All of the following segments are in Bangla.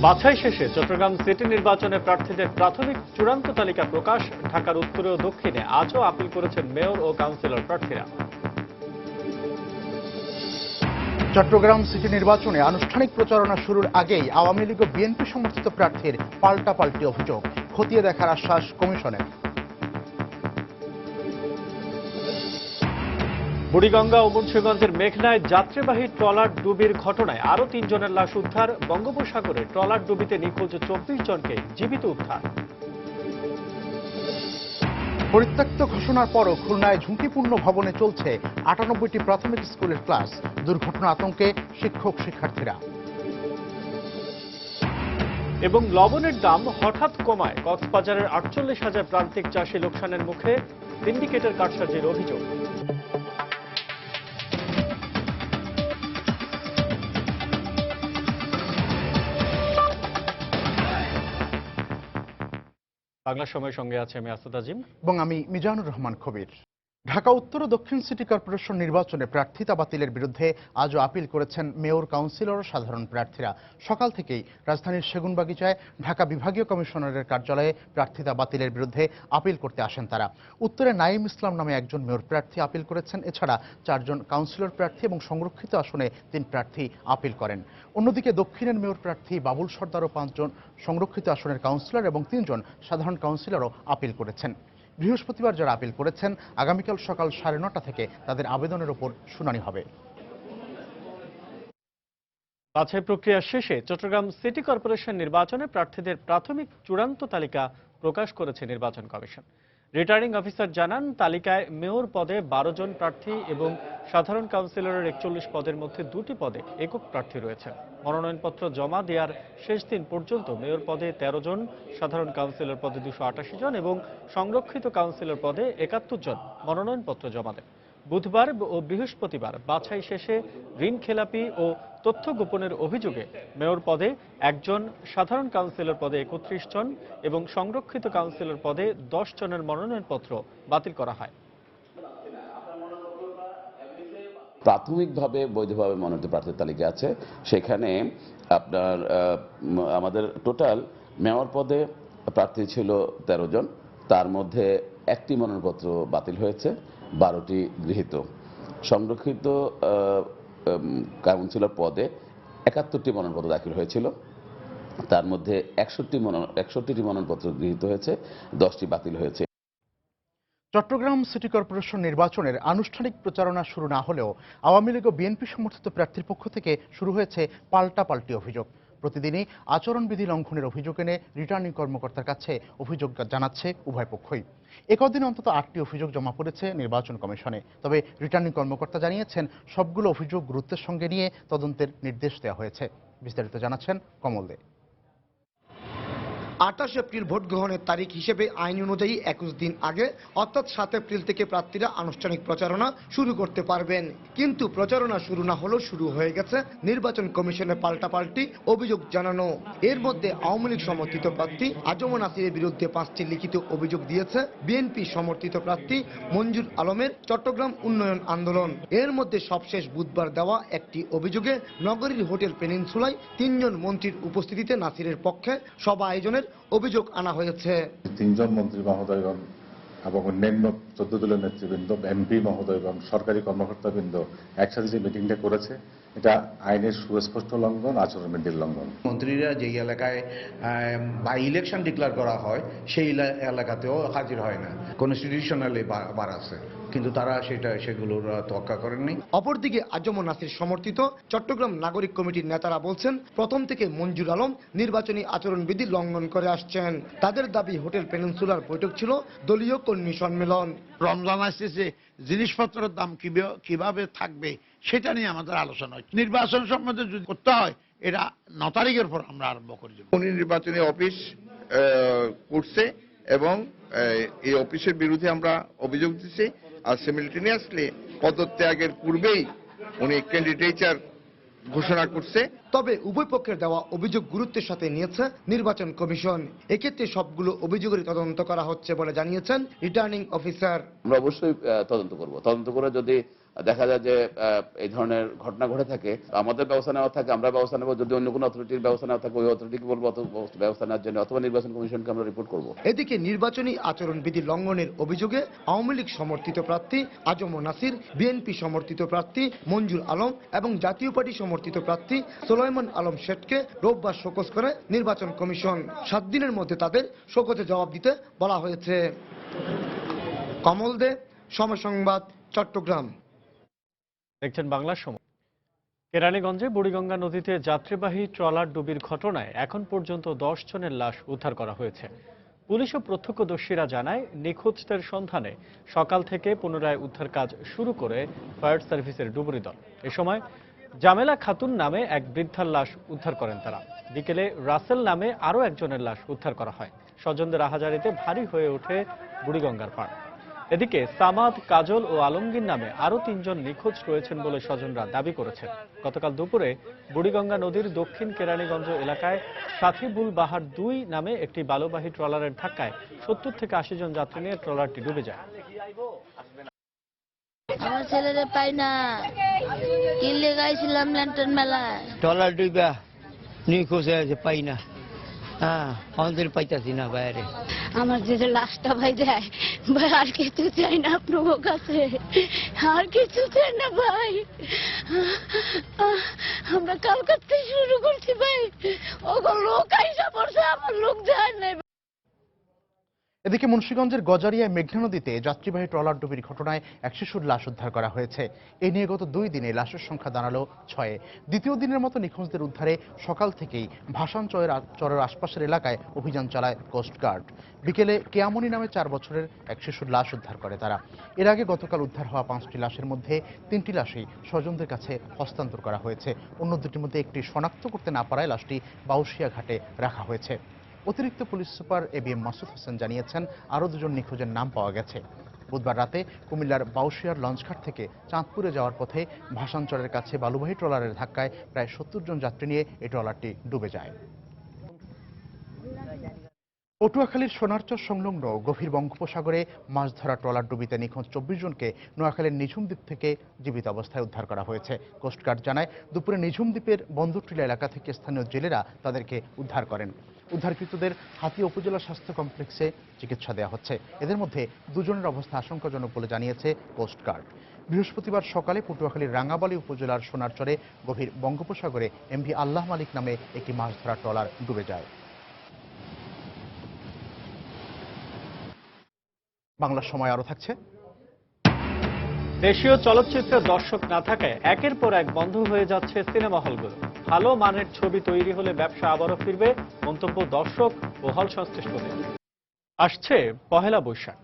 বাছাই শেষে চট্টগ্রাম সিটি নির্বাচনে প্রার্থীদের প্রাথমিক চূড়ান্ত তালিকা প্রকাশ। ঢাকার উত্তরে ও দক্ষিণে আজও আপিল করেছেন মেয়র ও কাউন্সিলর প্রার্থীরা। চট্টগ্রাম সিটি নির্বাচনে আনুষ্ঠানিক প্রচারণা শুরুর আগেই আওয়ামী লীগ ও বিএনপি সমর্থিত প্রার্থীর পাল্টাপাল্টি অভিযোগ, খতিয়ে দেখার আশ্বাস কমিশনের। বুড়িগঙ্গা ও মুন্সিগঞ্জের মেঘনায় যাত্রীবাহী ট্রলার ডুবির ঘটনায় আরও ৩ জনের লাশ উদ্ধার। বঙ্গোপসাগরে ট্রলার ডুবিতে নিখোঁজ ২৪ জনকে জীবিত উদ্ধার। পরিত্যক্ত ঘোষণার পরও খুলনায় ঝুঁকিপূর্ণ ভবনে চলছে ৯৮টি প্রাথমিক স্কুলের ক্লাস। দুর্ঘটনা আতঙ্কে শিক্ষক শিক্ষার্থীরা। এবং লবণের দাম হঠাৎ কমায় কক্সবাজারের ৪৮,০০০ প্রান্তিক চাষি লোকসানের মুখে। সিন্ডিকেটের কারসাজির অভিযোগ। বাংলা সময়ের সঙ্গে আছে আমি আসাদ আজিম এবং আমি মিজানুর রহমান কবির। ঢাকা উত্তর ও দক্ষিণ সিটি কর্পোরেশন নির্বাচনে প্রার্থিতা বাতিলের বিরুদ্ধে আজও আপিল করেছেন মেয়র, কাউন্সিলর ও সাধারণ প্রার্থীরা। সকাল থেকেই রাজধানীর সেগুনবাগিচায় ঢাকা বিভাগীয় কমিশনারের কার্যালয়ে প্রার্থিতা বাতিলের বিরুদ্ধে আপিল করতে আসেন তারা। উত্তরে নাঈম ইসলাম নামে একজন মেয়র প্রার্থী আপিল করেছেন। এছাড়া ৪ জন কাউন্সিলর প্রার্থী এবং সংরক্ষিত আসনে ৩ প্রার্থী আপিল করেন। অন্যদিকে দক্ষিণের মেয়র প্রার্থী বাবুল সর্দার ও ৫ জন সংরক্ষিত আসনের কাউন্সিলর এবং ৩ জন সাধারণ কাউন্সিলরও আপিল করেছেন। বৃহস্পতিবার যারা আপিল করেছেন, আগামীকাল সকাল ৯:৩০ থেকে তাদের আবেদনের ওপর শুনানি হবে। বাছাই প্রক্রিয়া শেষে চট্টগ্রাম সিটি কর্পোরেশন নির্বাচনে প্রার্থীদের প্রাথমিক চূড়ান্ত তালিকা প্রকাশ করেছে নির্বাচন কমিশন। রিটার্নিং অফিসার জানান, তালিকায় মেয়র পদে ১২ জন প্রার্থী এবং সাধারণ কাউন্সিলরের ৪১ পদের মধ্যে ২টি পদে একক প্রার্থী রয়েছে। মনোনয়নপত্র জমা দেওয়ার শেষ দিন পর্যন্ত মেয়র পদে ১৩ জন, সাধারণ কাউন্সিলর পদে ২৮৮ জন এবং সংরক্ষিত কাউন্সিলর পদে ৭১ জন মনোনয়নপত্র জমা দেন। বুধবার ও বৃহস্পতিবার বাছাই শেষে ঋণ খেলাপি ও তথ্য গোপনের অভিযোগে মেয়র পদে ১ জন, সাধারণ কাউন্সিলর পদে ৩১ জন এবং সংরক্ষিত কাউন্সিলর পদে ১০ জনের মনোনয়নপত্র বাতিল করা হয়। প্রাথমিকভাবে বৈধভাবে মনোনীত প্রার্থীর তালিকা আছে, সেখানে আপনার আমাদের টোটাল মেয়র পদে প্রার্থী ছিল ১৩ জন, তার মধ্যে ১টি মনোনয়নপত্র বাতিল হয়েছে, ১২টি গৃহীত। সংরক্ষিত কাউন্সিলর পদে ৭১টি মনোনয়নপত্র দাখিল হয়েছিল, তার মধ্যে ৬১টি মনোনয়নপত্র গৃহীত হয়েছে, 10টি বাতিল হয়েছে। চট্টগ্রাম সিটি কর্পোরেশন নির্বাচনের আনুষ্ঠানিক প্রচারণা শুরু না হলেও আওয়ামী লীগ ও বিএনপি সমর্থিত প্রার্থীর পক্ষ থেকে শুরু হয়েছে পাল্টাপাল্টি অভিযোগ। প্রতিদিনই আচরণবিধি লঙ্ঘনের অভিযোগ এনে রিটার্নিং কর্মকর্তার কাছে অভিযোগ জানাচ্ছে উভয় পক্ষই। একদিনে অন্তত ৮টি অভিযোগ জমা পড়েছে নির্বাচন কমিশনে। তবে রিটার্নিং কর্মকর্তা জানিয়েছেন, সবগুলো অভিযোগ গুরুত্বের সঙ্গে নিয়ে তদন্তের নির্দেশ দেওয়া হয়েছে। বিস্তারিত জানাচ্ছেন কমল দে। ২৮ এপ্রিল ভোট গ্রহণের তারিখ হিসেবে আইন অনুযায়ী ২১ দিন আগে অর্থাৎ ৭ এপ্রিল থেকে প্রার্থীরা আনুষ্ঠানিক প্রচারণা শুরু করতে পারবেন। কিন্তু প্রচারণা শুরু না হলেও শুরু হয়ে গেছে নির্বাচন কমিশনের পাল্টাপাল্টি অভিযোগ জানানো। এর মধ্যে আওয়ামী লীগ সমর্থিত প্রার্থী আজম নাসিরের বিরুদ্ধে 5টি লিখিত অভিযোগ দিয়েছে বিএনপি সমর্থিত প্রার্থী মঞ্জুর আলমের চট্টগ্রাম উন্নয়ন আন্দোলন। এর মধ্যে সবশেষ বুধবার দেওয়া একটি অভিযোগে নগরীর হোটেল পেনিনসুলায় ৩ জন মন্ত্রীর উপস্থিতিতে নাসিরের পক্ষে সভা আয়োজনের অভিযোগ আনা হয়েছে। ৩ জন মন্ত্রী মহোদয়গণ এবং অন্যান্য 14 দলের নেতৃবৃন্দ, এমপি মহোদয়গণ, সরকারি কর্মকর্তাবৃন্দ একসাথে যে মিটিংটা করেছে, এটা আইনের সুস্পষ্ট লঙ্ঘন, আচরণবিধির লঙ্ঘন। মন্ত্রীরা যেই এলাকায় বাই ইলেকশন ডিক্লেয়ার করা হয় সেই এলাকাতেও হাজির হয় না। কনস্টিটিউশনালি বার আছে, কিন্তু তারা সেগুলোর তোয়াক্কা করেননি। অপরদিকে আজম নাসির সমর্থিত চট্টগ্রাম নাগরিক কমিটির নেতারা বলছেন, প্রথম থেকে মঞ্জুর আলম নির্বাচনী আচরণবিধি লঙ্ঘন করে আসছেন। তাদের দাবি, হোটেল পেনিনসুলার বৈঠক ছিল দলীয় কর্মী সম্মেলন। রমজান আসতেছে, জিনিসপত্রের দাম কিভাবে থাকবে সেটা নিয়ে আমাদের আলোচনা হচ্ছে। নির্বাচন সম্বন্ধে যদি করতে হয়, এটা ৯ তারিখের পর আমরা আরম্ভ করে দেব। উনি নির্বাচনী অফিস করছে এবং এই অফিসের বিরুদ্ধে আমরা অভিযোগ দিচ্ছি। আর সিমিলটেনিয়াসলি পদত্যাগের পূর্বেই উনি ক্যান্ডিডেচার ঘোষণা করছে। তবে উভয় পক্ষের দেওয়া অভিযোগ গুরুত্বের সাথে নিয়েছে নির্বাচন কমিশন। এক্ষেত্রে সবগুলো অভিযোগের তদন্ত করা হচ্ছে বলে জানিয়েছেন রিটার্নিং অফিসার। আমরা অবশ্যই তদন্ত করব। তদন্ত করে যদি দেখা যায় যে এই ধরনের ঘটনা ঘটে থাকে, আমাদের ব্যবস্থা নেওয়া থাকে, আমরা ব্যবস্থা নেব। যদি অন্য কোনো অথরিটির ব্যবস্থা নেওয়া থাকে, ওই অথরিটিকে বলবো ব্যবস্থা নেওয়ার জন্য, অথবা নির্বাচন কমিশনকে আমরা রিপোর্ট করব। এদিকে নির্বাচনী আচরণবিধি লঙ্ঘনের অভিযোগে আওয়ামী লীগ সমর্থিত প্রার্থী আজম নাসির, বিএনপি সমর্থিত প্রার্থী মঞ্জুর আলম এবং জাতীয় পার্টি সমর্থিত প্রার্থী সোলাইমান আলম শেঠকে রোববার শোকজ করে নির্বাচন কমিশন। 7 দিনের মধ্যে তাদের শোকজে জবাব দিতে বলা হয়েছে। কমল দে, সময় সংবাদ, চট্টগ্রাম। দেখছেন বাংলা সময়। কেরানীগঞ্জে বুড়িগঙ্গা নদীতে যাত্রীবাহী ট্রলার ডুবির ঘটনায় এখন পর্যন্ত 10 জনের লাশ উদ্ধার করা হয়েছে। পুলিশ ও প্রত্যক্ষদর্শীরা জানায়, নিখোঁজদের সন্ধানে সকাল থেকে পুনরায় উদ্ধার কাজ শুরু করে ফায়ার সার্ভিসের ডুবুরি দল। এ সময় জামেলা খাতুন নামে এক বৃদ্ধার লাশ উদ্ধার করেন তারা। বিকেলে রাসেল নামে আরও একজনের লাশ উদ্ধার করা হয়। স্বজনদের আহাজারিতে ভারী হয়ে ওঠে বুড়িগঙ্গার পাড়। এদিকে সামাদ, কাজল ও আলমগীর নামে আরও 3 জন নিখোঁজ রয়েছেন বলে স্বজনরা দাবি করেছেন। গতকাল দুপুরে বুড়িগঙ্গা নদীর দক্ষিণ কেরানীগঞ্জ এলাকায় সাথীবুল বাহার 2 নামে একটি বালুবাহী ট্রলারের ধাক্কায় 70 থেকে 80 জন যাত্রী নিয়ে ট্রলারটি ডুবে যায়। আমার ছেলেরে পাই না, কিনলে গাইছিলাম ল্যান্টার্ন মেলায়, ট্রলার ডুবা নিখোঁজ হয়ে আছে, পাই না। হ্যাঁ, আমাদের পাইতাছি না বাইরে। আমার যে লাশটা ভাই যায় ভাই, আর কিছু চাই না আপনার কাছে, আর কিছু চাই না ভাই। আমরা কালকাতা শুরু করছি ভাই, ওগো লোক আইসা পড়ছে, আমার লোক যায় নাই। এদিকে মুন্সিগঞ্জের গজারিয়ায় মেঘনা নদীতে যাত্রীবাহী ট্রলার ডুবির ঘটনায় এক শিশুর লাশ উদ্ধার করা হয়েছে। এ নিয়ে গত 2 দিনে লাশের সংখ্যা দাঁড়ালো 6-এ। দ্বিতীয় দিনের মতো নিখোঁজদের উদ্ধারে সকাল থেকেই ভাসান চরের আশপাশের এলাকায় অভিযান চালায় কোস্টগার্ড। বিকেলে কেয়ামনি নামে 4 বছরের এক শিশুর লাশ উদ্ধার করে তারা। এর আগে গতকাল উদ্ধার হওয়া 5টি লাশের মধ্যে 3টি লাশই স্বজনদের কাছে হস্তান্তর করা হয়েছে। অন্য 2টির মধ্যে একটি শনাক্ত করতে না পারায় লাশটি বাউশিয়া ঘাটে রাখা হয়েছে। অতিরিক্ত police super ABM Masud Hossain জানিয়েছেন, আরও 2 জন নিখোঁজের নাম পাওয়া গেছে। বুধবার রাতে কুমিল্লার বাউশিয়ার লঞ্চঘাট থেকে চাঁদপুরে যাওয়ার পথে ভাসানচরের কাছে বালুবাহী ট্রলারের ধাক্কায় প্রায় 70 জন যাত্রী নিয়ে এই ট্রলারটি ডুবে যায়। পটুয়াখালীর সোনারচর সংলগ্ন গভীর বঙ্গোপসাগরে মাছ ধরা ট্রলার ডুবিতে নিখোঁজ 24 জনকে নোয়াখালীর নিঝুম দ্বীপ থেকে জীবিত অবস্থায় উদ্ধার করা হয়েছে। কোস্টগার্ড জানায়, দুপুরে নিঝুম দ্বীপের বন্দরটিলা এলাকা থেকে স্থানীয় জেলেরা তাদেরকে উদ্ধার করেন। উদ্ধারকৃতদের হাতিয়া উপজেলা স্বাস্থ্য কমপ্লেক্সে চিকিৎসা দেওয়া হচ্ছে। এদের মধ্যে 2 জনের অবস্থা আশঙ্কাজনক বলে জানিয়েছে কোস্টগার্ড। বৃহস্পতিবার সকালে পটুয়াখালীর রাঙ্গাবালী উপজেলার সোনারচরে গভীর বঙ্গোপসাগরে এমভি আল্লাহ মালিক নামে একটি মাছ ধরা ট্রলার ডুবে যায়। বাংলা সময় আরো থাকছে। দেশীয় চলচ্চিত্রের দর্শক না থাকায় একের পর এক বন্ধ হয়ে যাচ্ছে সিনেমা হলগুলো। ভালো মানের ছবি তৈরি হলে ব্যবসা আবারও ফিরবে, মন্তব্য দর্শক ও হল সংশ্লিষ্টদের। আসছে পহেলা বৈশাখ।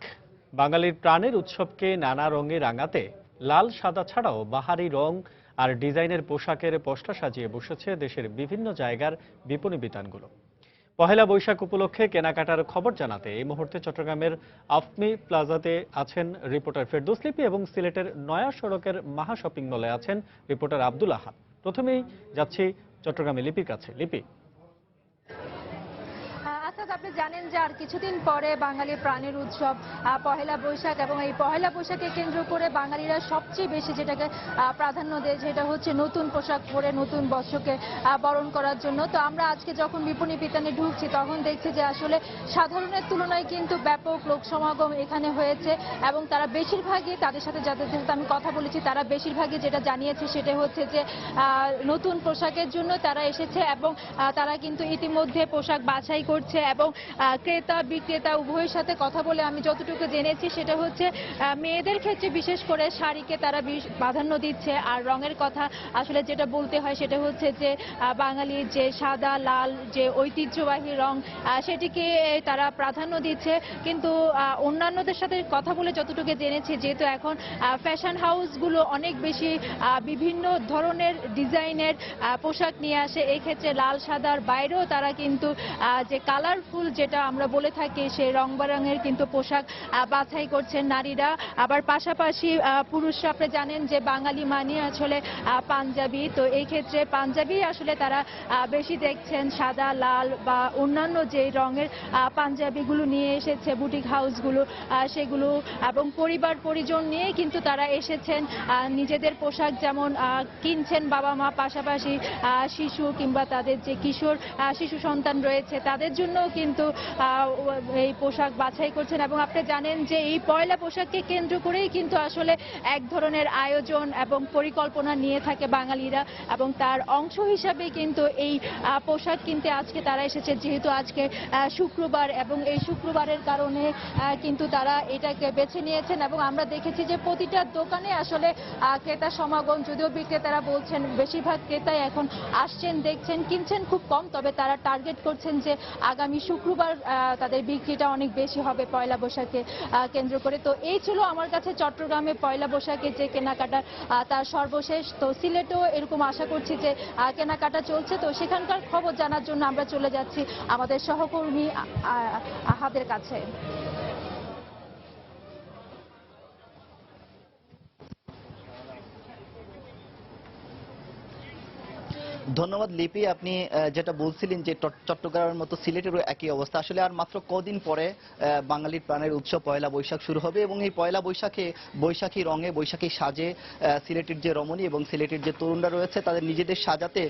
বাঙালির প্রাণের উৎসবকে নানা রঙে রাঙাতে লাল সাদা ছাড়াও বাহারি রং আর ডিজাইনের পোশাকের পসরা সাজিয়ে বসেছে দেশের বিভিন্ন জায়গার বিপণী বিতানগুলো। পহেলা বৈশাখ উপলক্ষে কেনাকাটার খবর জানাতে এই মুহূর্তে চট্টগ্রামের আফমি প্লাজাতে আছেন রিপোর্টার ফেরদৌস লিপি এবং সিলেটের নয়া সড়কের মাহা শপিং মলে আছেন রিপোর্টার আব্দুল আহাদ। প্রথমেই যাচ্ছি চট্টগ্রামে লিপির কাছে। লিপি, আপনি জানেন যে আর কিছুদিন পরে বাঙালির প্রাণের উৎসব পহেলা বৈশাখ, এবং এই পহেলা বৈশাখকে কেন্দ্র করে বাঙালিরা সবচেয়ে বেশি যেটাকে প্রাধান্য দেয় সেটা হচ্ছে নতুন পোশাক পরে নতুন বর্ষকে বরণ করার জন্য। তো আমরা আজকে যখন বিপণী বিতানে ঢুকছি তখন দেখছি যে আসলে সাধারণের তুলনায় কিন্তু ব্যাপক লোক সমাগম এখানে হয়েছে, এবং তারা বেশিরভাগই, তাদের সাথে যাদের সাথে আমি কথা বলেছি, তারা বেশিরভাগই যেটা জানিয়েছে সেটা হচ্ছে যে নতুন পোশাকের জন্য তারা এসেছে, এবং তারা কিন্তু ইতিমধ্যে পোশাক বাছাই করছে এবং ক্রেতা বিক্রেতা উভয়ের সাথে কথা বলে আমি যতটুকু জেনেছি সেটা হচ্ছে মেয়েদের ক্ষেত্রে বিশেষ করে শাড়িকে তারা প্রাধান্য দিচ্ছে। আর রঙের কথা আসলে যেটা বলতে হয় সেটা হচ্ছে যে বাঙালির যে সাদা লাল যে ঐতিহ্যবাহী রং সেটিকে তারা প্রাধান্য দিচ্ছে। কিন্তু অন্যান্যদের সাথে কথা বলে যতটুকু জেনেছি, যেহেতু এখন ফ্যাশন হাউসগুলো অনেক বেশি বিভিন্ন ধরনের ডিজাইনের পোশাক নিয়ে আসে, এই ক্ষেত্রে লাল সাদার বাইরেও তারা কিন্তু যে কালারফুল কালারফুল যেটা আমরা বলে থাকি সেই রং বেরঙের কিন্তু পোশাক বাছাই করছেন নারীরা। আবার পাশাপাশি পুরুষরা আপনি জানেন যে বাঙালি মানে আসলে পাঞ্জাবি, তো এই ক্ষেত্রে পাঞ্জাবি আসলে তারা বেশি দেখছেন, সাদা লাল বা অন্যান্য যে রঙের পাঞ্জাবিগুলো নিয়ে এসেছে বুটিক হাউসগুলো সেগুলো, এবং পরিবার পরিজন নিয়ে কিন্তু তারা এসেছেন নিজেদের পোশাক যেমন কিনছেন বাবা মা, পাশাপাশি শিশু কিংবা তাদের যে কিশোর শিশু সন্তান রয়েছে তাদের জন্য কিন্তু এই পোশাক বাছাই করছেন। এবং আপনি জানেন যে এই পয়লা পোশাককে কেন্দ্র করেই কিন্তু আসলে এক ধরনের আয়োজন এবং পরিকল্পনা নিয়ে থাকে বাঙালিরা, এবং তার অংশ হিসাবে কিন্তু এই পোশাক কিনতে আজকে তারা এসেছে, যেহেতু আজকে শুক্রবার এবং এই শুক্রবারের কারণে কিন্তু তারা এটাকে বেছে নিয়েছেন। এবং আমরা দেখেছি যে প্রতিটা দোকানে আসলে ক্রেতা সমাগম, যদিও বিক্রেতারা বলছেন বেশিরভাগ ক্রেতাই এখন আসছেন, দেখছেন, কিনছেন খুব কম, তবে তারা টার্গেট করছেন যে আগামী শুক্রবার তাদের বিক্রিটা অনেক বেশি হবে পয়লা বৈশাখকে কেন্দ্র করে। তো এই ছিল আমার কাছে চট্টগ্রামে পয়লা বৈশাখের যে কেনাকাটা তার সর্বশেষ। তো সিলেটেও এরকম আশা করছি যে কেনাকাটা চলছে, তো সেখানকার খবর জানার জন্য আমরা চলে যাচ্ছি আমাদের সহকর্মী আহাদের কাছে। ধন্যবাদ লিপি। আপনি যেটা বলছিলেন যে চট্টগ্রামের মতো সিলেটেরও একই অবস্থা। আসলে আর মাত্র কদিন পরে বাঙালির প্রাণের উৎসব পয়লা বৈশাখ শুরু হবে, এবং এই পয়লা বৈশাখে বৈশাখী রঙে বৈশাখী সাজে সিলেটের যে রমণী এবং সিলেটের যে তরুণরা রয়েছে তাদের নিজেদের সাজাতে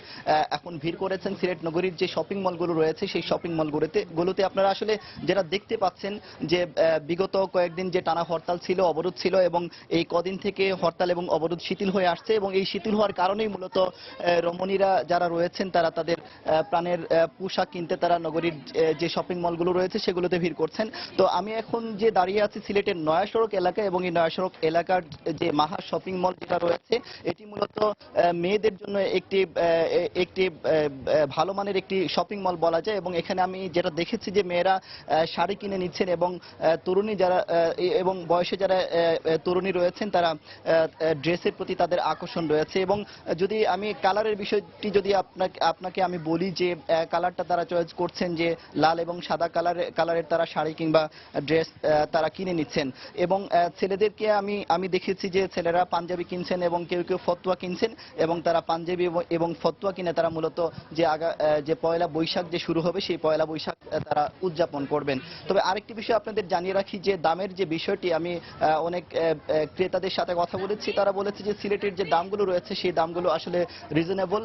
এখন ভিড় করেছেন সিলেট নগরীর যে শপিং মলগুলো রয়েছে সেই শপিং মলগুলোতে আপনারা আসলে যেটা দেখতে পাচ্ছেন যে বিগত কয়েকদিন যে টানা হরতাল ছিল, অবরোধ ছিল, এবং এই কদিন থেকে হরতাল এবং অবরোধ শিথিল হয়ে আসছে, এবং এই শিথিল হওয়ার কারণেই মূলত রমণীরা যারা রয়েছেন তারা তাদের প্রাণের পোশাক কিনতে তারা নগরীর যে শপিং মলগুলো রয়েছে সেগুলোতে ভিড় করছেন। তো আমি এখন যে দাঁড়িয়ে আছি সিলেটের নয়া সড়ক এলাকা, এবং এই নয়া সড়ক এলাকার যে মাহা শপিং মল যেটা রয়েছে এটি মূলত মেয়েদের জন্য একটি ভালো মানের একটি শপিং মল বলা যায়, এবং এখানে আমি যেটা দেখেছি যে মেয়েরা শাড়ি কিনে নিচ্ছেন, এবং তরুণী যারা এবং বয়সে যারা তরুণী রয়েছেন তারা ড্রেসের প্রতি তাদের আকর্ষণ রয়েছে। এবং যদি আমি কালারের বিষয়টি যদি আপনাকে আমি বলি যে কালারটা তারা চয়েস করছেন যে লাল এবং সাদা কালারের তারা শাড়ি কিংবা ড্রেস তারা কিনে নিচ্ছেন, এবং ছেলেদেরকে আমি দেখেছি যে ছেলেরা পাঞ্জাবি কিনছেন এবং কেউ কেউ ফতুয়া কিনছেন, এবং তারা পাঞ্জাবি এবং ফতুয়া কিনে তারা মূলত যে পয়লা বৈশাখ যে শুরু হবে সেই পয়লা বৈশাখ তারা উদযাপন করবেন। তবে আরেকটি বিষয় আপনাদের জানিয়ে রাখি যে দামের যে বিষয়টি, আমি অনেক ক্রেতাদের সাথে কথা বলেছি, তারা বলেছে যে সিলেটের যে দামগুলো রয়েছে সেই দামগুলো আসলে রিজনেবল,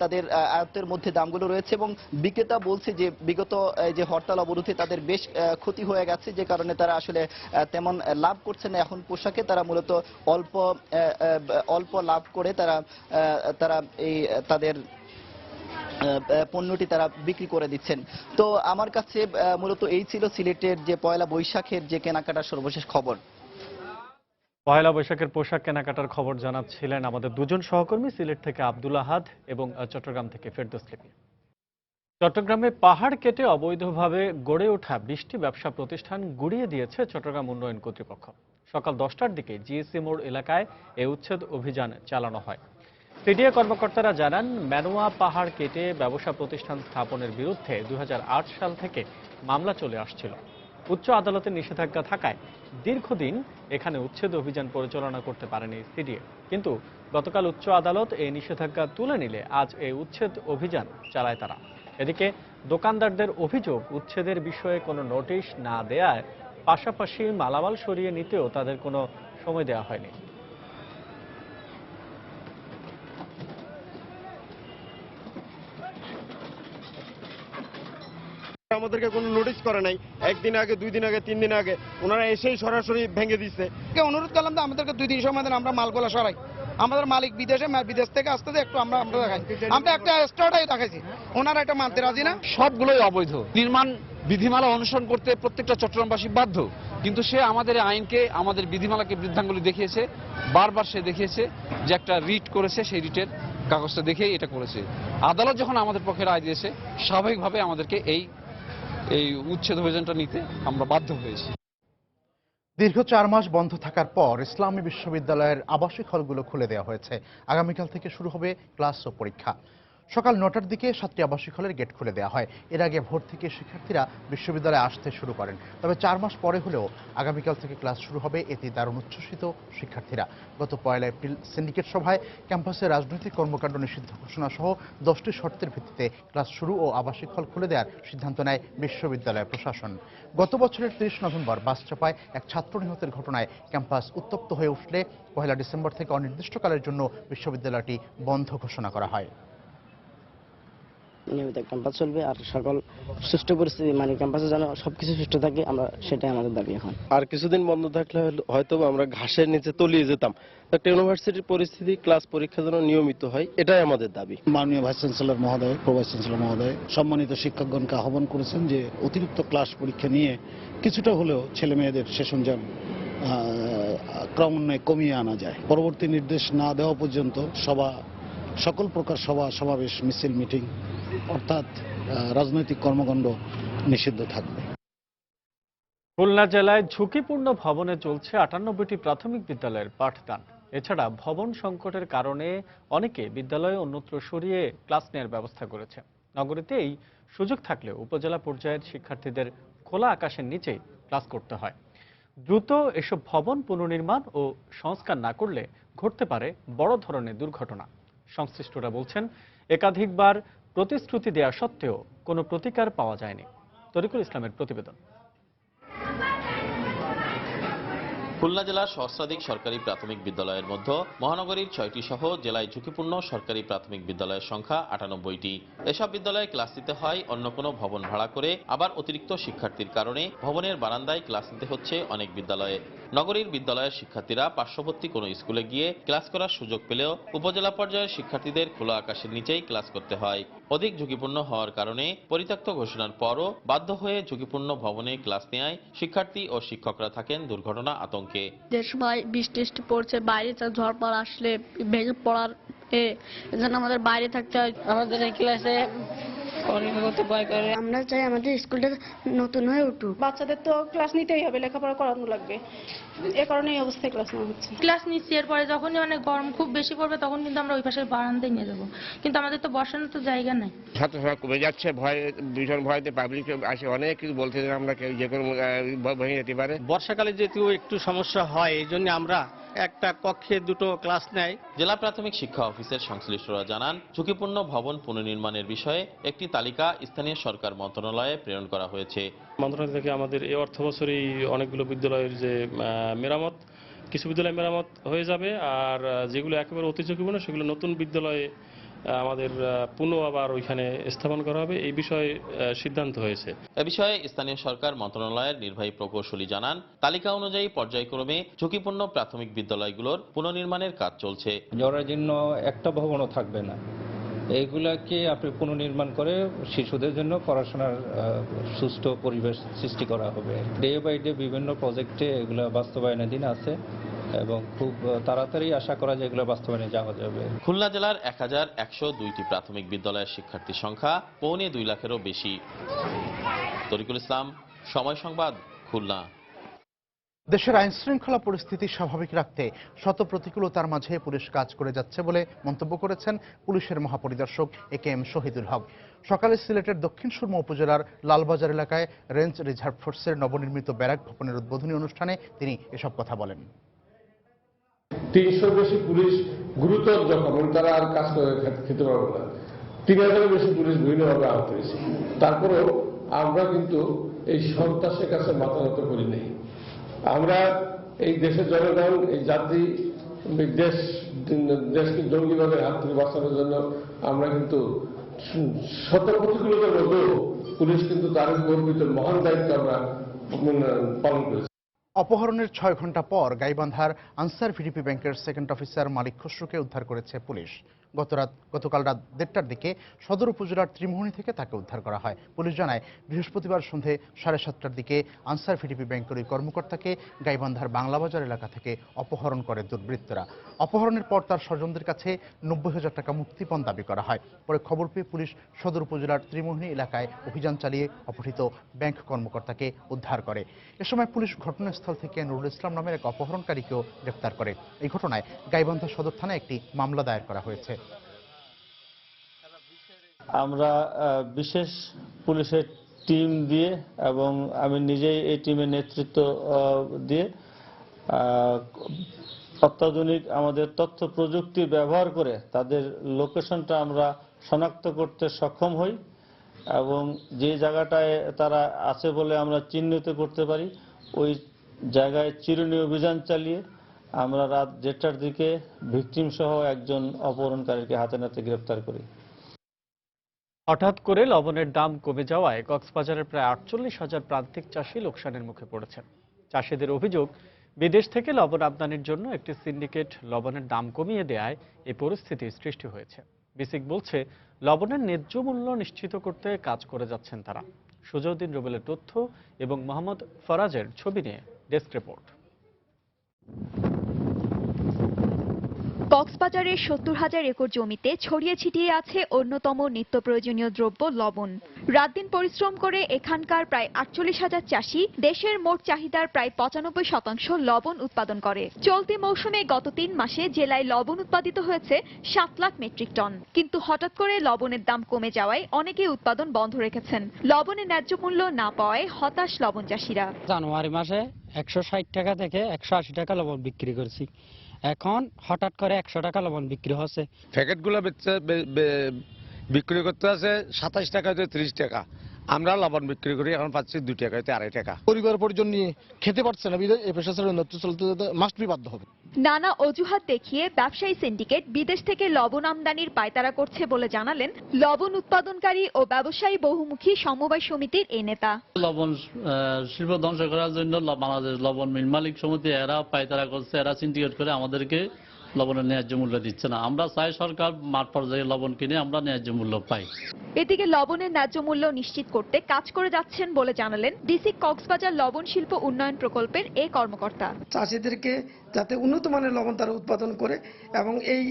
তাদের আয়ত্তের মধ্যে দামগুলো রয়েছে, এবং বিক্রেতা বলছে যে বিগত যে হরতাল অবরোধে তাদের বেশ ক্ষতি হয়ে গেছে, যে কারণে তারা আসলে তেমন লাভ করছে না এখন পোশাকে, তারা মূলত অল্প লাভ করে তারা এই তাদের পণ্যটি তারা বিক্রি করে দিচ্ছেন। তো আমার কাছে মূলত এই ছিল সিলেটের যে পয়লা বৈশাখের যে কেনাকাটার সর্বশেষ খবর। পয়লা বৈশাখের পোশাক কেনাকাটার খবর জানাচ্ছিলেন আমাদের দুজন সহকর্মী, সিলেট থেকে আব্দুল আহাদ এবং চট্টগ্রাম থেকে ফেরদৌস লিপি। চট্টগ্রামে পাহাড় কেটে অবৈধভাবে গড়ে ওঠা 20টি ব্যবসা প্রতিষ্ঠান গুড়িয়ে দিয়েছে চট্টগ্রাম উন্নয়ন কর্তৃপক্ষ। সকাল 10টার দিকে জিএসসি মোড় এলাকায় এই উচ্ছেদ অভিযান চালানো হয়। সিডিএ কর্মকর্তারা জানান, ম্যানোয়া পাহাড় কেটে ব্যবসা প্রতিষ্ঠান স্থাপনের বিরুদ্ধে 2008 সাল থেকে মামলা চলে আসছিল। উচ্চ আদালতের নিষেধাজ্ঞা থাকায় দীর্ঘদিন এখানে উচ্ছেদ অভিযান পরিচালনা করতে পারেনি সিডিএ, কিন্তু গতকাল উচ্চ আদালত এই নিষেধাজ্ঞা তুলে নিলে আজ এই উচ্ছেদ অভিযান চালায় তারা। এদিকে দোকানদারদের অভিযোগ, উচ্ছেদের বিষয়ে কোনো নোটিশ না দেয়ায় পাশাপাশি মালামাল সরিয়ে নিতেও তাদের কোনো সময় দেওয়া হয়নি। আমাদেরকে কোনো নোটিশ করে নাই, একদিন আগে, 2 দিন আগে, 3 দিন আগে ওনারা এসেই সরাসরি ভেঙে দিচ্ছে। অনুরোধ করলাম যে আমাদেরকে 2 দিন সময় দেন, আমরা মালগুলো সরাই। আমাদের মালিক বিদেশ থেকে আসতে একটু আমরা দেখাই, আমরা একটা স্টার্টাই দেখাইছি, ওনারা এটা মানতে রাজি না। সবগুলোই অবৈধ। নির্মাণ বিধিমালা অনুসরণ করতে প্রত্যেকটা চট্টগ্রামবাসী বাধ্য, কিন্তু সে আমাদের আইনকে, আমাদের বিধিমালাকে বৃদ্ধাঙ্গুলি দেখিয়েছে। বারবার সে দেখিয়েছে যে একটা রিট করেছে, সেই রিটের কাগজটা দেখেই এটা করেছে। আদালত যখন আমাদের পক্ষে রায় দিয়েছে, স্বাভাবিকভাবে আমাদেরকে এই উচ্ছেদ অভিযানটা নিতে আমরা বাধ্য হয়েছি। দীর্ঘ 4 মাস বন্ধ থাকার পর ইসলামী বিশ্ববিদ্যালয়ের আবাসিক হলগুলো খুলে দেওয়া হয়েছে। আগামীকাল থেকে শুরু হবে ক্লাস ও পরীক্ষা। সকাল 9টার দিকে 7টি আবাসিক হলের গেট খুলে দেওয়া হয়। এর আগে ভোর থেকে শিক্ষার্থীরা বিশ্ববিদ্যালয়ে আসতে শুরু করেন। তবে 4 মাস পরে হলেও আগামীকাল থেকে ক্লাস শুরু হবে, এতে দারুণ উচ্ছ্বসিত শিক্ষার্থীরা। গত 1 এপ্রিল সিন্ডিকেট সভায় ক্যাম্পাসে রাজনৈতিক কর্মকাণ্ড নিষিদ্ধ ঘোষণা সহ 10টি শর্তের ভিত্তিতে ক্লাস শুরু ও আবাসিক হল খুলে দেওয়ার সিদ্ধান্ত নেয় বিশ্ববিদ্যালয় প্রশাসন। গত বছরের 30 নভেম্বর বাস চাপায় এক ছাত্র নিহতের ঘটনায় ক্যাম্পাস উত্তপ্ত হয়ে উঠলে 1 ডিসেম্বর থেকে অনির্দিষ্টকালের জন্য বিশ্ববিদ্যালয়টি বন্ধ ঘোষণা করা হয়। নিয়মিত ক্যাম্পাস চলবে আর সকল সুষ্ঠু পরিস্থিতি মানে ক্যাম্পাসে যেন সবকিছু সুষ্ঠু থাকে, আমরা সেটাই আমাদের দাবি এখন। আর কিছুদিন বন্ধ থাকলে হয়তো আমরা ঘাসের নিচে তলিয়ে যেতাম। একটা ইউনিভার্সিটির পরিস্থিতি, ক্লাস পরীক্ষা যেন নিয়মিত হয়, এটাই আমাদের দাবি। মাননীয় ভাইস চ্যান্সেলর মহোদয়, প্রো ভাইস চ্যান্সেলর মহোদয় সম্মানিত শিক্ষকগণকে আহ্বান করেছেন যে অতিরিক্ত ক্লাস পরীক্ষা নিয়ে কিছুটা হলেও ছেলে মেয়েদের সেশনযান ক্রমান্বয়ে কমিয়ে আনা যায়। পরবর্তী নির্দেশ না দেওয়া পর্যন্ত সকল প্রকার সভা সমাবেশ মিছিল মিটিং অর্থাৎ রাজনৈতিক কর্মকাণ্ড নিষিদ্ধ থাকবে। খুলনা জেলায় ঝুঁকিপূর্ণ ভবনে চলছে 98টি প্রাথমিক বিদ্যালয়ের পাঠদান। এছাড়া ভবন সংকটের কারণে অনেকে বিদ্যালয়ে অন্যত্র সরিয়ে ক্লাস নেওয়ার ব্যবস্থা করেছে। নগরীতে এই সুযোগ থাকলেও উপজেলা পর্যায়ের শিক্ষার্থীদের খোলা আকাশের নিচেই ক্লাস করতে হয়। দ্রুত এসব ভবন পুনর্নির্মাণ ও সংস্কার না করলে ঘটতে পারে বড় ধরনের দুর্ঘটনা। সংশ্লিষ্টরা বলছেন, একাধিকবার প্রতিশ্রুতি দেওয়া সত্ত্বেও কোনো প্রতিকার পাওয়া যায়নি। তরিকুল ইসলামের প্রতিবেদন। খুলনা জেলার সহস্রাধিক সরকারি প্রাথমিক বিদ্যালয়ের মধ্যে মহানগরীর 6টি সহ জেলায় ঝুঁকিপূর্ণ সরকারি প্রাথমিক বিদ্যালয়ের সংখ্যা 98টি। এসব বিদ্যালয়ে ক্লাস নিতে হয় অন্য কোনো ভবন ভাড়া করে, আবার অতিরিক্ত শিক্ষার্থীর কারণে ভবনের বারান্দায় ক্লাস নিতে হচ্ছে অনেক বিদ্যালয়ে। নগরীর বিদ্যালয়ের শিক্ষার্থীরা পার্শ্ববর্তী কোনো স্কুলে গিয়ে ক্লাস করার সুযোগ পেলেও উপজেলা পর্যায়ের শিক্ষার্থীদের খোলা আকাশের নিচেই ক্লাস করতে হয়। অধিক ঝুঁকিপূর্ণ হওয়ার কারণে পরিত্যক্ত ঘোষণার পরও বাধ্য হয়ে ঝুঁকিপূর্ণ ভবনে ক্লাস নেয় শিক্ষার্থী ও শিক্ষকরা থাকেন দুর্ঘটনা আতঙ্কে। যে সময় বৃষ্টি পড়ছে, বাইরে ঝড় পড়া আসলে ভেঙে পড়ার এজন্য আমাদের বাইরে থাকতে হয়। আমাদের এই ক্লাসে আমরা চাই আমাদের স্কুলটা নতুন হয়ে উঠুক। বাচ্চাদের তো ক্লাস নিতেই হবে, লেখাপড়া করানো লাগবে, এ কারণে এই অবস্থায় ক্লাস নেওয়া হচ্ছে। ক্লাস নিচ্ছি, এরপরে যখনই মানে গরম খুব বেশি পড়বে তখন কিন্তু আমরা ওই পাশের বারান্দায় নিয়ে যাবো, কিন্তু আমাদের তো বসানোর তো জায়গা নেই। ছাত্রসংখ্যা কমে যাচ্ছে, ভয় ভীষণ ভয়তে পাবলিক আসে অনেক কিছু বলতে আমরা যে কোনো ভেঙে যেতে পারে। বর্ষাকালে যেহেতু একটু সমস্যা হয়, এই জন্য আমরা একটা কক্ষে দুটো ক্লাস নেয়। জেলা প্রাথমিক শিক্ষা অফিসের সংশ্লিষ্টরা জানান, ঝুঁকিপূর্ণ ভবন পুনর্নির্মাণের বিষয়ে একটি তালিকা স্থানীয় সরকার মন্ত্রণালয়ে প্রেরণ করা হয়েছে। মন্ত্রণালয় থেকে আমাদের এই অর্থ বছরেই অনেকগুলো বিদ্যালয়ের যে মেরামত, কিছু বিদ্যালয় মেরামত হয়ে যাবে, আর যেগুলো একেবারে অতি ঝুঁকিপূর্ণ সেগুলো নতুন বিদ্যালয়ে আমাদের পুনঃ আবার ওইখানে স্থাপন করা হবে, এই বিষয়ে সিদ্ধান্ত হয়েছে। এ বিষয়ে স্থানীয় সরকার মন্ত্রণালয়ের নির্বাহী প্রকৌশলী জানান, তালিকা অনুযায়ী পর্যায়ক্রমে ঝুঁকিপূর্ণ প্রাথমিক বিদ্যালয়গুলোর পুনর্নির্মাণের কাজ চলছে। জরাজীর্ণ একটা ভবনও থাকবে না, এইগুলাকে আপনি পুনর্নির্মাণ করে শিশুদের জন্য পড়াশোনার সুষ্ঠু পরিবেশ সৃষ্টি করা হবে। ডে বাই ডে বিভিন্ন প্রজেক্টে এগুলো বাস্তবায়নাধীন আছে এবং খুব তাড়াতাড়ি আশা করা যায় এগুলো বাস্তবায়নে যাওয়া যাবে। খুলনা জেলার 1102টি প্রাথমিক বিদ্যালয়ের শিক্ষার্থীর সংখ্যা 2.25 লাখেরও বেশি। তরিকুল ইসলাম, সময় সংবাদ, খুলনা। দেশের আইন শৃঙ্খলা পরিস্থিতি স্বাভাবিক রাখতে শত প্রতিকূলতার মাঝে পুলিশ কাজ করে যাচ্ছে বলে মন্তব্য করেছেন পুলিশের মহাপরিদর্শক AKM শহীদুল হক। সকালে সিলেটের দক্ষিণ সুরমা উপজেলার লালবাজার এলাকায় রেঞ্জ রিজার্ভ ফোর্সের নবনির্মিত ব্যারাক ভবনের উদ্বোধনী অনুষ্ঠানে তিনি এসব কথা বলেন। 300 বেশি পুলিশ গুরুতর জখম, তারা আর কাজ করে খেতে পারবে না। 3000 বেশি পুলিশ বিভিন্নভাবে আহত হয়েছে। তারপরেও আমরা কিন্তু এই সন্ত্রাসের কাছে মাথা নত করি নেই। আমরা এই দেশের জনগণ, এই জাতি, দেশকে জঙ্গিবাদের হাত থেকে বাঁচানোর জন্য আমরা কিন্তু শত প্রতিকূলতার মধ্যেও পুলিশ কিন্তু তার গর্বিত মহান দায়িত্ব আমরা পালন করেছি। অপহরণের 6 ঘন্টা পর গাইবান্ধার আনসার ভিডিপি ব্যাংকের সেকেন্ড অফিসার মালিক খসরুকে উদ্ধার করেছে পুলিশ। গতকাল রাত 1:30টার দিকে সদর উপজেলার ত্রিমোহনী থেকে তাকে উদ্ধার করা হয়। পুলিশ জানায়, বৃহস্পতিবার সন্ধে 7:30টার দিকে আনসার ভিডিপি ব্যাংকের ওই কর্মকর্তাকে গাইবান্ধার বাংলাবাজার এলাকা থেকে অপহরণ করে দুর্বৃত্তরা। অপহরণের পর তার স্বজনদের কাছে 90,000 টাকা মুক্তিপণ দাবি করা হয়। পরে খবর পেয়ে পুলিশ সদর উপজেলার ত্রিমোহনী এলাকায় অভিযান চালিয়ে অপহৃত ব্যাংক কর্মকর্তাকে উদ্ধার করে। এ সময় পুলিশ ঘটনাস্থল থেকে নুরুল ইসলাম নামের এক অপহরণকারীকেও গ্রেপ্তার করে। এই ঘটনায় গাইবান্ধা সদর থানায় একটি মামলা দায়ের করা হয়েছে। আমরা বিশেষ পুলিশের টিম দিয়ে এবং আমি নিজেই এই টিমের নেতৃত্ব দিয়ে অত্যাধুনিক আমাদের তথ্য প্রযুক্তি ব্যবহার করে তাদের লোকেশনটা আমরা শনাক্ত করতে সক্ষম হই এবং যে জায়গাটায় তারা আছে বলে আমরা চিহ্নিত করতে পারি ওই জায়গায় চিরুনি অভিযান চালিয়ে আমরা রাত 1টার দিকে ভিকটিম সহ একজন অপহরণকারীকে হাতে নাতে গ্রেফতার করি। হঠাৎ করে লবণের দাম কমে যাওয়ায় কক্সবাজারের প্রায় 48,000 প্রান্তিক চাষি লোকসানের মুখে পড়েছেন। চাষিদের অভিযোগ, বিদেশ থেকে লবণ আমদানির জন্য একটি সিন্ডিকেট লবণের দাম কমিয়ে দেয়ায় এই পরিস্থিতি সৃষ্টি হয়েছে। বিসিক বলছে, লবণের ন্যায্য মূল্য নিশ্চিত করতে কাজ করে যাচ্ছেন তারা। সুজউদ্দিন রুবেলের তথ্য এবং মোহাম্মদ ফরাজের ছবি নিয়ে ডেস্ক রিপোর্ট। কক্সবাজারের 70,000 একর জমিতে ছড়িয়ে ছিটিয়ে আছে অন্যতম নিত্য প্রয়োজনীয় দ্রব্য লবণ। রাত দিন পরিশ্রম করে এখানকার প্রায় 48,000 চাষি দেশের মোট চাহিদার প্রায় 95% লবণ উৎপাদন করে। চলতি মৌসুমে গত 3 মাসে জেলায় লবণ উৎপাদিত হয়েছে 7 লাখ মেট্রিক টন। কিন্তু হঠাৎ করে লবণের দাম কমে যাওয়ায় অনেকেই উৎপাদন বন্ধ রেখেছেন। লবণের ন্যায্য মূল্য না পাওয়ায় হতাশ লবণ চাষিরা। জানুয়ারি মাসে 160 টাকা থেকে 180 টাকা লবণ বিক্রি করেছি, এখন হঠাৎ করে 100 টাকা লবণ বিক্রি হচ্ছে। প্যাকেটগুলো বিক্রি করতে আছে 27 টাকা থেকে 30 টাকা, আমরা লবণ বিক্রি করি এখন পাচ্ছি 2 টাকা থেকে 2.5 টাকা। পরিবার পরিজন নিয়ে খেতে পারছে না, এই পেশা ছাড়া উন্নত চলতে মাস্ট বি বাধ্য হবে। নানা অজুহাত দেখিয়ে ব্যবসায়ী সিন্ডিকেট বিদেশ থেকে লবণ আমদানির পায়তারা করছে বলে জানালেন লবণ উৎপাদনকারী ও ব্যবসায়ী বহুমুখী সমবায় সমিতির এই নেতা। লবণ শিল্প ধ্বংস করার জন্য বাংলাদেশ লবণ মিল মালিক সমিতি এরা পায়তারা করছে, এরা সিন্ডিকেট করে আমাদেরকে লবণের ন্যায্য মূল্য দিচ্ছে না। আমরা চাই সরকার মাঠ পর্যায়ে লবণ কিনে আমরা ন্যায্য মূল্য পাই। এদিকে লবণের ন্যায্য মূল্য নিশ্চিত করতে কাজ করে যাচ্ছেন বলে জানালেন ডিসি কক্সবাজার লবণ শিল্প উন্নয়ন প্রকল্পের এই কর্মকর্তা। চাষিদেরকে যাতে উন্নত মানের লবণ তারা উৎপাদন করে এবং এই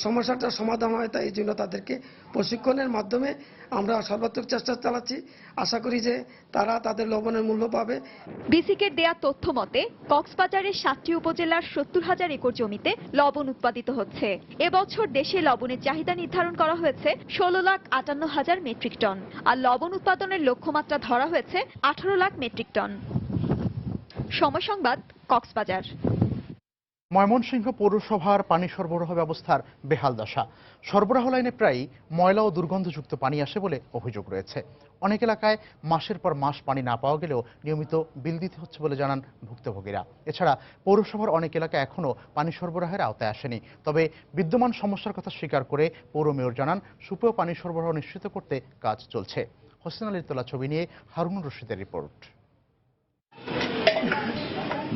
সমস্যাটার সমাধান হয়, তাই এই জন্য তাদেরকে প্রশিক্ষণের মাধ্যমে আমরা সর্বাত্মক চেষ্টা চালাচ্ছি। আশা করি যে তারা তাদের লবণের মূল্য পাবে। বিসিকের দেয়া তথ্য মতে কক্সবাজারের 7টি উপজেলার 70,000 একর জমিতে লবণ উৎপাদিত হচ্ছে। এবছর দেশে লবণের চাহিদা নির্ধারণ করা হয়েছে 16,58,000 মেট্রিক টন, আর লবণ উৎপাদনের লক্ষ্যমাত্রা ধরা হয়েছে 18 লাখ মেট্রিক টন। সময় সংবাদ, কক্সবাজার। ময়মনসিংহ পৌরসভার পানি সরবরাহ ব্যবস্থার বেহাল দশা। সরবরাহ লাইনে প্রায় ময়লা ও দুর্গন্ধযুক্ত পানি আসে বলে অভিযোগ রয়েছে। অনেক এলাকায় মাসের পর মাস পানি না পাওয়া গেলেও নিয়মিত বিল দিতে হচ্ছে বলে জানান ভুক্তভোগীরা। এছাড়া পৌরসভার অনেক এলাকা এখনও পানি সরবরাহের আওতায় আসেনি। তবে বিদ্যমান সমস্যার কথা স্বীকার করে পৌর মেয়র জানান সুপেয় পানি সরবরাহ নিশ্চিত করতে কাজ চলছে। হোসেন আলীর তোলা ছবি নিয়ে হারুনুর রশিদের রিপোর্ট।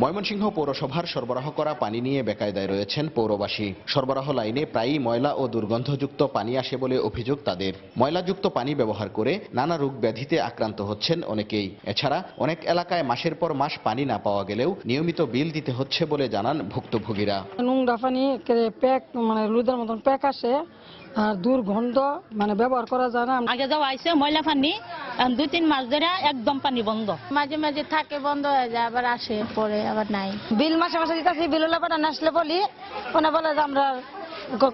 ময়মনসিংহ পৌরসভার সরবরাহ করা পানি নিয়ে বেকায়দায় রয়েছেন পৌরবাসী। সরবরাহ লাইনে প্রায়ই ময়লা ও দুর্গন্ধযুক্ত পানি আসে বলে অভিযোগ তাদের। ময়লাযুক্ত পানি ব্যবহার করে নানা রোগ ব্যাধিতে আক্রান্ত হচ্ছেন অনেকেই। এছাড়া অনেক এলাকায় মাসের পর মাস পানি না পাওয়া গেলেও নিয়মিত বিল দিতে হচ্ছে বলে জানান ভুক্তভোগীরা। নোংরা পানি প্যাক লুদের মতন প্যাক আসে আর দুর্গন্ধ ব্যবহার করা যায় না। আগে যাও আইসে ময়লা পানি 2-3 মাস ধরে একদম পানি বন্ধ, মাঝে মাঝে থাকে বন্ধ হয়ে যায়, আবার আসে পরে আবার নাই। বিল মাসে মাসে দিতেছি, বিল না আসলে বলি ওনা বলে যে আমরা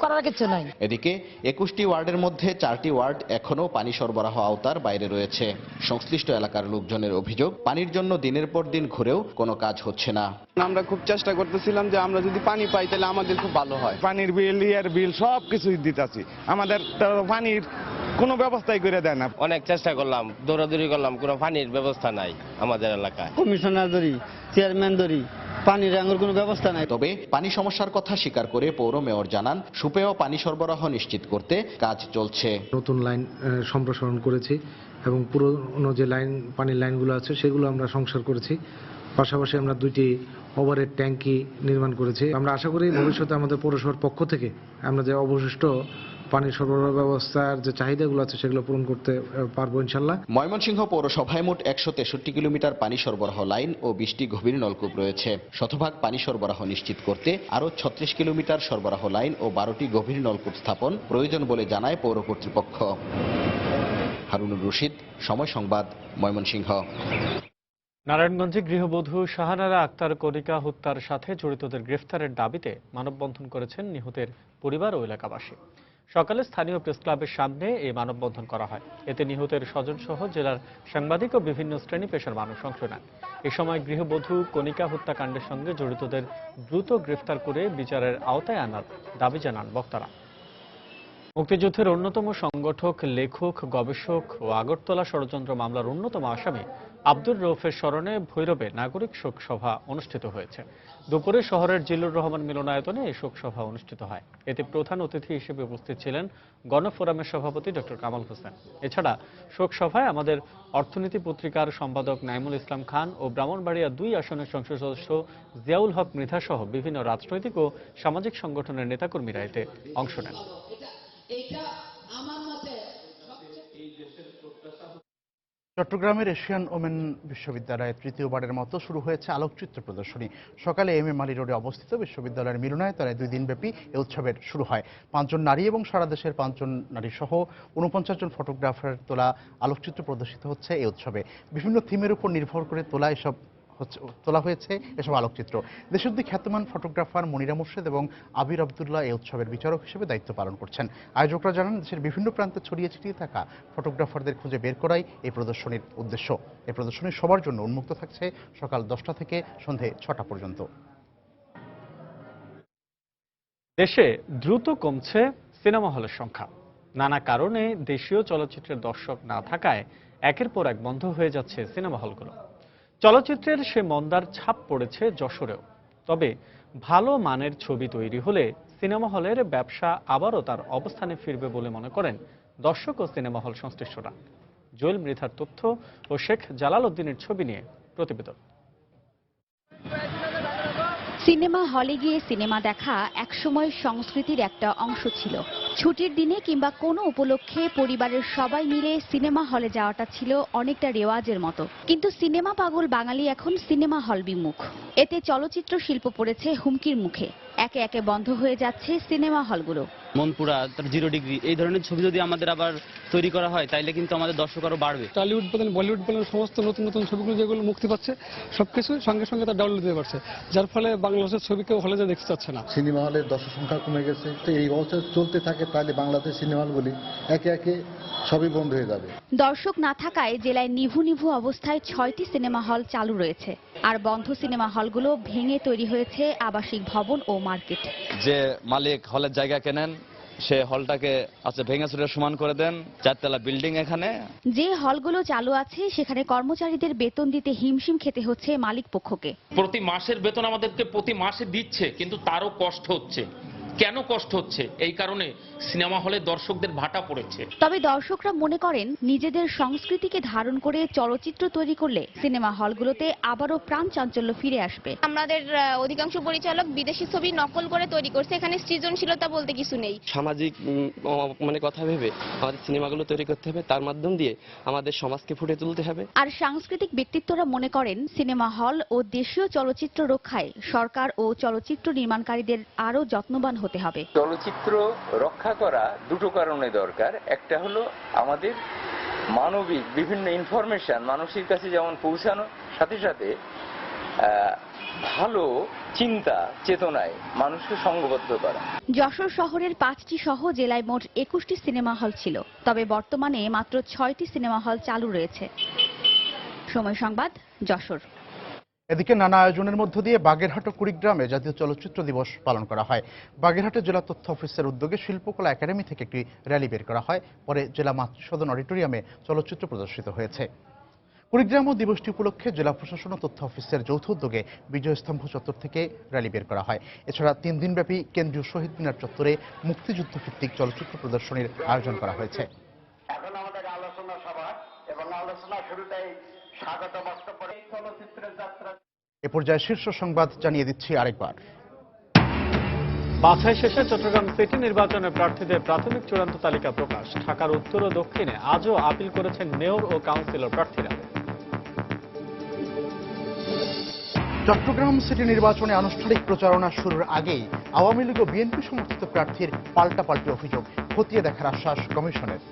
করার কিছু নাই। এদিকে 21টি ওয়ার্ডের মধ্যে 4টি ওয়ার্ড এখনো পানি সরবরাহ আওতার বাইরে রয়েছে। সংশ্লিষ্ট এলাকার লোকজনের অভিযোগ, পানির জন্য দিনের পর দিন ঘুরেও কোনো কাজ হচ্ছে না। আমরা খুব চেষ্টা করতেছিলাম যে আমরা যদি পানি পাই তাহলে আমাদের খুব ভালো হয়। পানির বিল, ইয়ার বিল সব কিছুই দিতেছি, আমাদের পানির কোনো ব্যবস্থাই করে দেয় না। অনেক চেষ্টা করলাম, দৌড়াদৌড়ি করলাম, কোনো পানির ব্যবস্থা নাই আমাদের এলাকায়। কমিশনার ধরি, চেয়ারম্যান ধরি, পানির আঙুর কোনো ব্যবস্থা নাই। তবে পানি সমস্যার কথা স্বীকার করে পৌর মেয়র জানান সুপেয় পানি সরবরাহ নিশ্চিত করতে কাজ চলছে। নতুন লাইন সম্প্রসারণ করেছি এবং পুরনো যে পানির লাইনগুলো আছে সেগুলো আমরা সংস্কার করেছি। পাশাপাশি আমরা 2টি ওভারহেড ট্যাঙ্কি নির্মাণ করেছি। আমরা আশা করি ভবিষ্যতে আমাদের পৌরসভার পক্ষ থেকে আমরা যে অবশিষ্ট পানি সরবরাহ ব্যবস্থার যে চাহিদাগুলো আছে সেগুলো পূরণ করতে পারবো ইনশাল্লাহ। ময়মনসিংহ পৌরসভায় মোট 163 কিলোমিটার পানি সরবরাহ লাইন ও 20টি গভীর নলকূপ রয়েছে। শতভাগ পানি সরবরাহ নিশ্চিত করতে আরও 36 কিলোমিটার সরবরাহ লাইন ও 12টি গভীর নলকূপ স্থাপন প্রয়োজন বলে জানায় পৌর কর্তৃপক্ষ। হারুনুর রশিদ, সময় সংবাদ, ময়মনসিংহ। নারায়ণগঞ্জে গৃহবধূ শাহানারা আক্তার কণিকা হত্যার সাথে জড়িতদের গ্রেফতারের দাবিতে মানববন্ধন করেছেন নিহতের পরিবার ও এলাকাবাসী। সকালে স্থানীয় প্রেস ক্লাবের সামনে এই মানববন্ধন করা হয়। এতে নিহতের স্বজনসহ জেলার সাংবাদিক ও বিভিন্ন শ্রেণী পেশার মানুষ অংশ নেন। এ সময় গৃহবধূ কণিকা হত্যাকাণ্ডের সঙ্গে জড়িতদের দ্রুত গ্রেফতার করে বিচারের আওতায় আনার দাবি জানান বক্তারা। মুক্তিযুদ্ধের অন্যতম সংগঠক, লেখক, গবেষক ও আগরতলা ষড়যন্ত্র মামলার অন্যতম আসামি আব্দুর রউফের স্মরণে ভৈরবে নাগরিক শোক সভা অনুষ্ঠিত হয়েছে। দুপুরে শহরের জিল্লুর রহমান মিলনায়তনে এই শোক সভা অনুষ্ঠিত হয়। এতে প্রধান অতিথি হিসেবে উপস্থিত ছিলেন গণফোরামের সভাপতি ডক্টর কামাল হোসেন। এছাড়া শোক সভায় আমাদের অর্থনীতি পত্রিকার সম্পাদক নাইমুল ইসলাম খান ও ব্রাহ্মণবাড়িয়া 2 আসনের সংসদ সদস্য জিয়াউল হক মৃধা সহ বিভিন্ন রাজনৈতিক ও সামাজিক সংগঠনের নেতাকর্মীরা এতে অংশ নেন। চট্টগ্রামের এশিয়ান ওমেন বিশ্ববিদ্যালয়ে তৃতীয়বারের মতো শুরু হয়েছে আলোকচিত্র প্রদর্শনী। সকালে এম এ মালি রোডে অবস্থিত বিশ্ববিদ্যালয়ের মিলনায়তনে 2 দিনব্যাপী এই উৎসবের শুরু হয়। 5 জন নারী এবং সারা দেশের 5 জন নারী সহ 49 জন ফটোগ্রাফার তোলা আলোকচিত্র প্রদর্শিত হচ্ছে এই উৎসবে। বিভিন্ন থিমের উপর নির্ভর করে তোলা হয়েছে এসব আলোকচিত্র। দেশের 2 খ্যাতমান ফটোগ্রাফার মনিরা মুর্শেদ এবং আবির আব্দুল্লাহ এই উৎসবের বিচারক হিসেবে দায়িত্ব পালন করছেন। আয়োজকরা জানান, দেশের বিভিন্ন প্রান্তে ছড়িয়ে ছিটিয়ে থাকা ফটোগ্রাফারদের খুঁজে বের করাই এই প্রদর্শনীর উদ্দেশ্য। এই প্রদর্শনী সবার জন্য উন্মুক্ত থাকছে সকাল 10টা থেকে সন্ধে 6টা পর্যন্ত। দেশে দ্রুত কমছে সিনেমা হলের সংখ্যা। নানা কারণে দেশীয় চলচ্চিত্রের দর্শক না থাকায় একের পর এক বন্ধ হয়ে যাচ্ছে সিনেমা হলগুলো। চলচ্চিত্রের সে মন্দার ছাপ পড়েছে যশোরেও। তবে ভালো মানের ছবি তৈরি হলে সিনেমা হলের ব্যবসা আবারও তার অবস্থানে ফিরবে বলে মনে করেন দর্শক ও সিনেমা হল সংশ্লিষ্টরা। জুয়েল মৃধার তথ্য ও শেখ জালাল উদ্দিনের ছবি নিয়ে প্রতিবেদন। সিনেমা হলে গিয়ে সিনেমা দেখা একসময় সংস্কৃতির একটা অংশ ছিল। ছুটির দিনে কিংবা কোনো উপলক্ষে পরিবারের সবাই মিলে সিনেমা হলে যাওয়াটা ছিল অনেকটা রেওয়াজের মতো। কিন্তু সিনেমা পাগল বাঙালি এখন সিনেমা হল বিমুখ। এতে চলচ্চিত্র শিল্প পড়েছে হুমকির মুখে। একে একে বন্ধ হয়ে যাচ্ছে সিনেমা হলগুলো। মনপুরা, 0 ডিগ্রি এই ধরনের ছবি যদি আমাদের আবার তৈরি করা হয় তাইলে কিন্তু আমাদের দর্শক আরো বাড়বে। টলিউড বলেন, বলিউড বলেন, সমস্ত নতুন নতুন ছবিগুলো যেগুলো মুক্তি পাচ্ছে সবকিছু সঙ্গে সঙ্গে তার ডাউনলোড দিতে পারছে, যার ফলে বাংলাদেশের ছবি কেউ হলে যা দেখতে চাচ্ছে না। সিনেমা হলের দর্শক সংখ্যা কমে গেছে। তো এই অবস্থা চলতে থাকে তাহলে বাংলাদেশ সিনেমা হলগুলি একে একে সবই বন্ধ হয়ে যাবে। দর্শক না থাকায় জেলায় নিভু নিভু অবস্থায় 6টি সিনেমা হল চালু রয়েছে। আর বন্ধ সিনেমা হলগুলো ভেঙে তৈরি হয়েছে আবাসিক ভবন ও মার্কেট। যে মালিক হলের জায়গা কেনেন সে হলটাকে ভেঙে চুরে সমান করে দেন। 4তলা বিল্ডিং এখানে। যে হলগুলো চালু আছে সেখানে কর্মচারীদের বেতন দিতে হিমশিম খেতে হচ্ছে মালিক পক্ষকে। প্রতি মাসের বেতন আমাদেরকে প্রতি মাসে দিচ্ছে, কিন্তু তারও কষ্ট হচ্ছে। কেন কষ্ট হচ্ছে? এই কারণে সিনেমা হলে দর্শকদের ভাটা পড়েছে। তবে দর্শকরা মনে করেন নিজেদের সংস্কৃতিকে ধারণ করে চলচ্চিত্র তৈরি করলে সিনেমা হলগুলোতে আবারও প্রাণ চাঞ্চল্য ফিরে আসবে। আমাদের অধিকাংশ পরিচালক বিদেশি ছবি নকল করে তৈরি করছে, এখানে সৃজনশীলতা বলতে কিছু নেই। সামাজিক কথা ভেবে আমাদের সিনেমাগুলো তৈরি করতে হবে, তার মাধ্যম দিয়ে আমাদের সমাজকে ফুটে তুলতে হবে। আর সাংস্কৃতিক ব্যক্তিত্বরা মনে করেন সিনেমা হল ও দেশীয় চলচ্চিত্র রক্ষায় সরকার ও চলচ্চিত্র নির্মাণকারীদের আরও যত্নবান হতে হবে। চলচ্চিত্র রক্ষা করা দুটো কারণে দরকার। একটা হলো আমাদের মানবিক বিভিন্ন ইনফরমেশন মানুষের কাছে যেমন পৌঁছানো, সাথে সাথে ভালো চিন্তা চেতনায় মানুষকে সংঘবদ্ধ করা। যশোর শহরের 5টি সহ জেলায় মোট 21টি সিনেমা হল ছিল। তবে বর্তমানে মাত্র 6টি সিনেমা হল চালু রয়েছে। সময় সংবাদ, যশোর। এদিকে নানা আয়োজনের মধ্য দিয়ে বাগেরহাট ও কুড়িগ্রামে জাতীয় চলচ্চিত্র দিবস পালন করা হয়। বাগেরহাটে জেলা তথ্য অফিসের উদ্যোগে শিল্পকলা একাডেমি থেকে একটি র্যালি বের করা হয়। পরে জেলা মাতৃসদন অডিটোরিয়ামে চলচ্চিত্র প্রদর্শিত হয়েছে। কুড়িগ্রামও দিবসটি উপলক্ষে জেলা প্রশাসন ও তথ্য অফিসের যৌথ উদ্যোগে বিজয়স্তম্ভ চত্বর থেকে র্যালি বের করা হয়। এছাড়া 3 দিনব্যাপী কেন্দ্রীয় শহীদ মিনার চত্বরে মুক্তিযুদ্ধ ভিত্তিক চলচ্চিত্র প্রদর্শনীর আয়োজন করা হয়েছে। এখন আমাদের আলোচনা সভা এবং আলোচনা শুরুতেই স্বাগত বক্তব্য চলচ্চিত্রের যাত্রা। এ পর্যায়ে শীর্ষ সংবাদ জানিয়ে দিচ্ছি আরেকবার। বাছাই শেষে চট্টগ্রাম সিটি নির্বাচনে প্রার্থীদের প্রাথমিক চূড়ান্ত তালিকা প্রকাশ। ঢাকার উত্তর ও দক্ষিণে আজও আপিল করেছেন মেয়র ও কাউন্সিলর প্রার্থীরা। চট্টগ্রাম সিটি নির্বাচনে আনুষ্ঠানিক প্রচারণা শুরুর আগেই আওয়ামী লীগ ও বিএনপি সমর্থিত প্রার্থীর পাল্টাপাল্টি অভিযোগ, খতিয়ে দেখার আশ্বাস কমিশনের।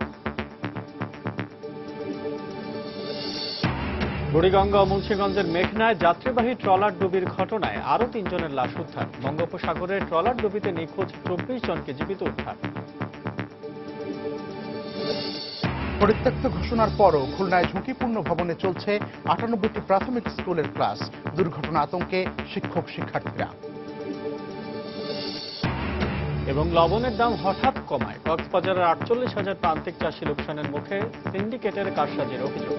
বুড়িগঙ্গা ও মুন্সিগঞ্জের মেঘনায় যাত্রীবাহী ট্রলার ডুবির ঘটনায় আরও 3 জনের লাশ উদ্ধার। বঙ্গোপসাগরে ট্রলার ডুবিতে নিখোঁজ 24 জনকে জীবিত উদ্ধার। পরিত্যক্ত ঘোষণার পরও খুলনায় ঝুঁকিপূর্ণ ভবনে চলছে 98টি প্রাথমিক স্কুলের ক্লাস। দুর্ঘটনা আতঙ্কে শিক্ষক শিক্ষার্থীরা। এবং লবণের দাম হঠাৎ কমায়, কক্সবাজারের 48,000 প্রান্তিক চাষি লোকসানের মুখে, সিন্ডিকেটের কারসাজির অভিযোগ।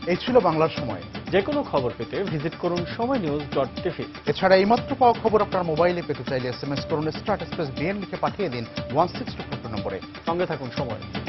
এই ছিল বাংলার সময়। যে কোনো খবর পেতে ভিজিট করুন সময়নিউজ.tv। এছাড়া এইমাত্র পাওয়া খবর আপনার মোবাইলে পেতে চাইলে SMS করুন *BN লিখে পাঠিয়ে দিন 1624 নম্বরে। সঙ্গে থাকুন সময়।